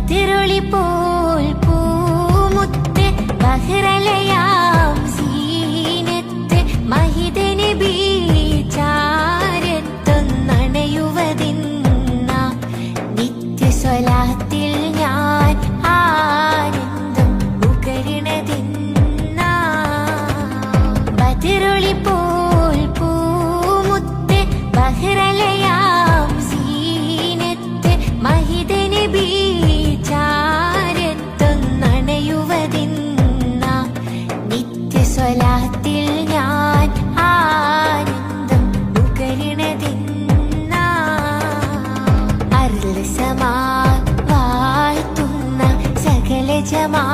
ബദിറുളി പോൽ പൂമുത്ത് ബഹ്റലയാം സീനത്ത് മഹിത നബി ചാരത്തൊന്നണയുവതിന്ന നിത്യസ്വലാത്തിൽ ഞാൻ ആനന്ദം ഉകരണതിന്ന ബദിറുളി പോൽ പൂമുത്ത് ബഹ്റലയാം സീനത്ത് മഹിത നബി ചാരത്തൊന്നണയുവതിന്ന നിത്യസ്വലാത്തിൽ ഞാൻ ആനന്ദം ഉകരണതിന്ന അർളസമാ വാഴ്ത്തുന്ന സകല ജമാ